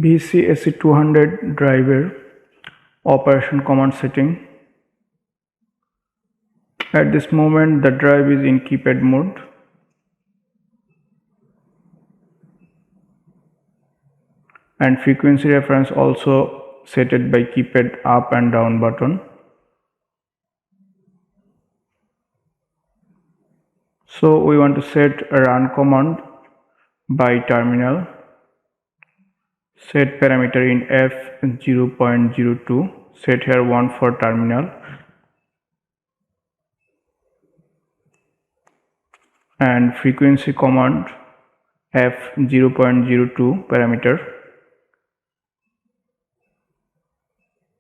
VEICHI 200 driver operation command setting. At this moment the drive is in keypad mode. And frequency reference also set it by keypad up and down button. So we want to set a run command by terminal. Set parameter in f0.02. Set here 1 for terminal. And frequency command f0.02 parameter.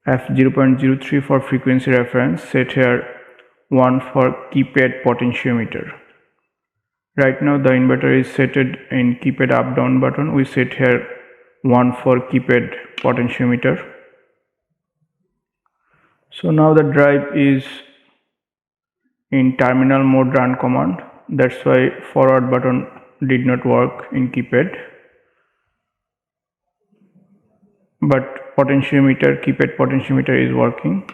f0.03 for frequency reference. Set here 1 for keypad potentiometer. Right now the inverter is set in keypad up down button. We set here 1 for keypad potentiometer. So now the drive is in terminal mode run command. That's why forward button did not work in keypad. But keypad potentiometer is working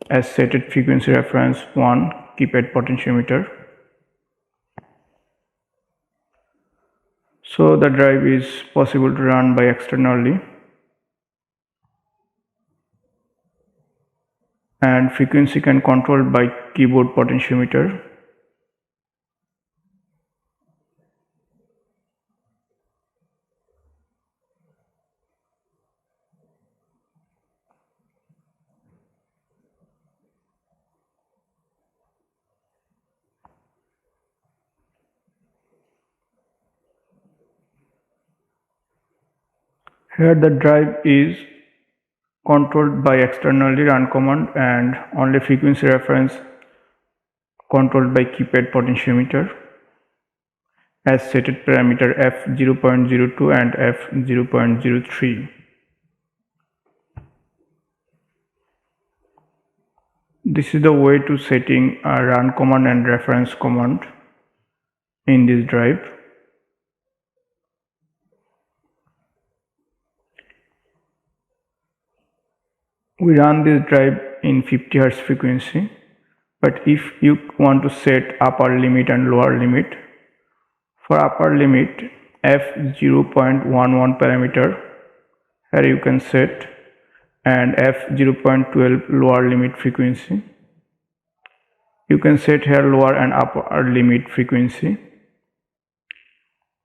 as set at frequency reference 1 keypad potentiometer. So the drive is possible to run by externally, and frequency can control by keyboard potentiometer. Here the drive is controlled by externally run command and only frequency reference controlled by keypad potentiometer as set at parameter f0.02 and f0.03. This is the way to setting a run command and reference command in this drive. We run this drive in 50 Hz frequency, but if you want to set upper limit and lower limit, for upper limit f0.11 parameter here you can set, and f0.12 lower limit frequency. You can set here lower and upper limit frequency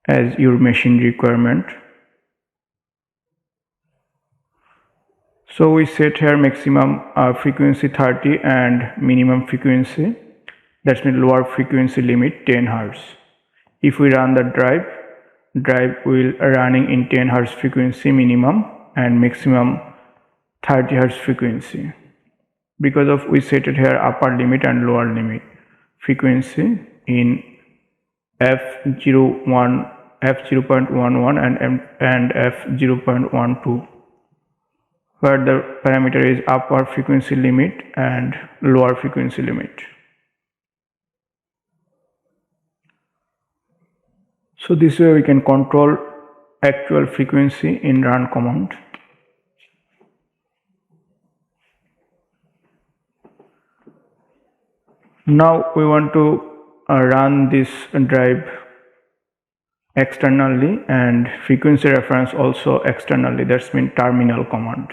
as your machine requirement. So we set here maximum frequency 30 and minimum frequency, that means lower frequency limit 10 Hz. If we run the drive will running in 10 Hz frequency minimum and maximum 30 Hz frequency. Because of we set it here upper limit and lower limit frequency in f0.11 and f0.12. where the parameter is upper frequency limit and lower frequency limit. So this way we can control actual frequency in run command. Now we want to run this drive externally and frequency reference also externally, that's mean terminal command.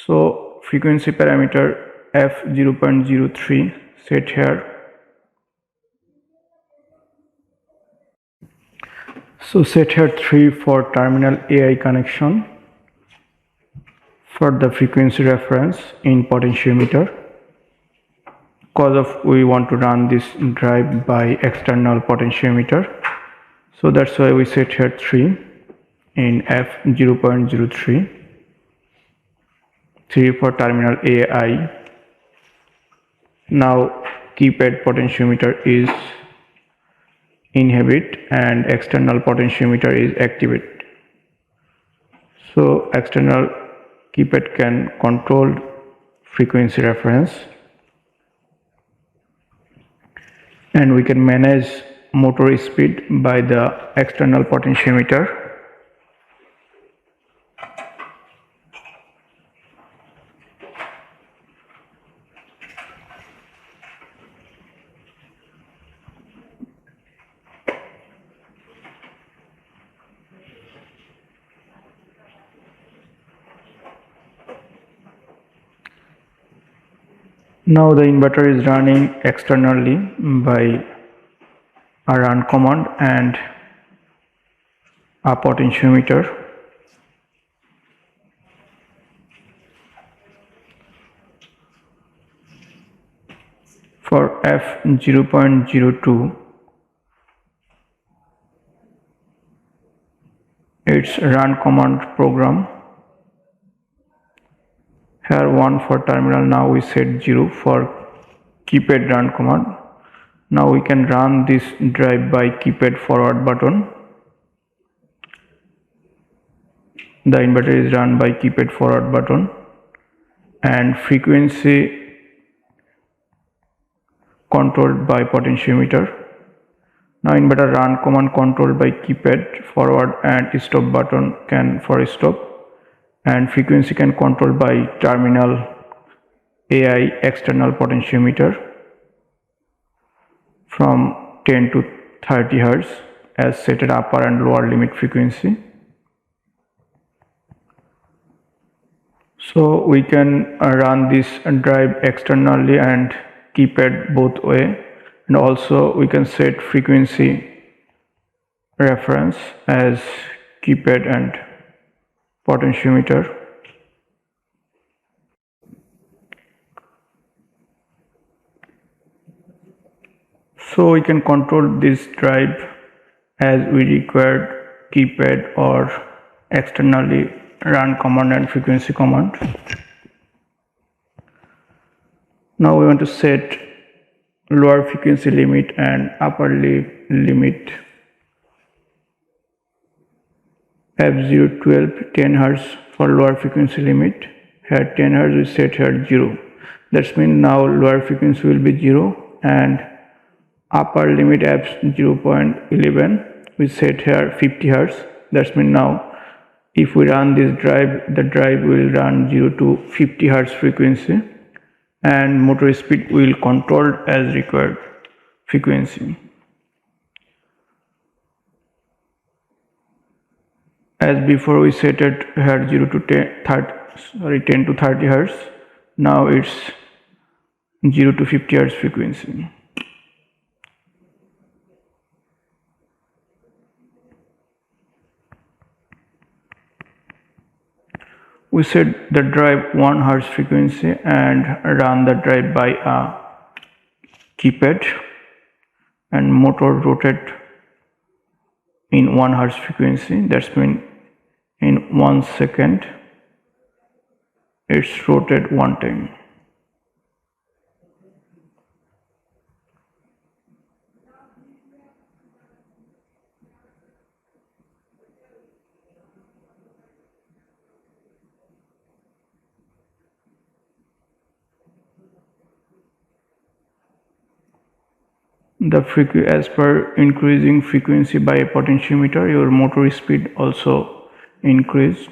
So frequency parameter f0.03 set here. So set here 3 for terminal AI connection for the frequency reference in potentiometer. Because of we want to run this drive by external potentiometer, so that's why we set here 3 in f0.03. 3 for terminal AI. Now keypad potentiometer is inhibit and external potentiometer is activate. So external keypad can control frequency reference, and we can manage motor speed by the external potentiometer. Now the inverter is running externally by a run command and a potentiometer. For F0.02, it's run command program. Here 1 for terminal. Now we set 0 for keypad run command. Now we can run this drive by keypad forward button. The inverter is run by keypad forward button, and frequency controlled by potentiometer. Now inverter run command controlled by keypad forward and stop button can for stop, and frequency can control by terminal AI external potentiometer from 10 to 30 Hz as set at upper and lower limit frequency. So we can run this drive externally and keypad both way, and also we can set frequency reference as keypad and potentiometer. So we can control this drive as we require keypad or externally run command and frequency command. Now we want to set lower frequency limit and upper limit. F012 10 Hz for lower frequency limit. Here 10 Hz we set here 0. That means now lower frequency will be 0, and upper limit F0.11 we set here 50 Hz. That means now if we run this drive, the drive will run 0 to 50 Hz frequency, and motor speed will control as required frequency. As before we set it here 0 to 10 to 30 Hz. Now it's 0 to 50 Hz frequency. We set the drive 1 Hz frequency and run the drive by a keypad, and motor rotate in 1 Hz frequency. That's mean in 1 second it's rotate 1 time. As per increasing frequency by a potentiometer, your motor speed also increased.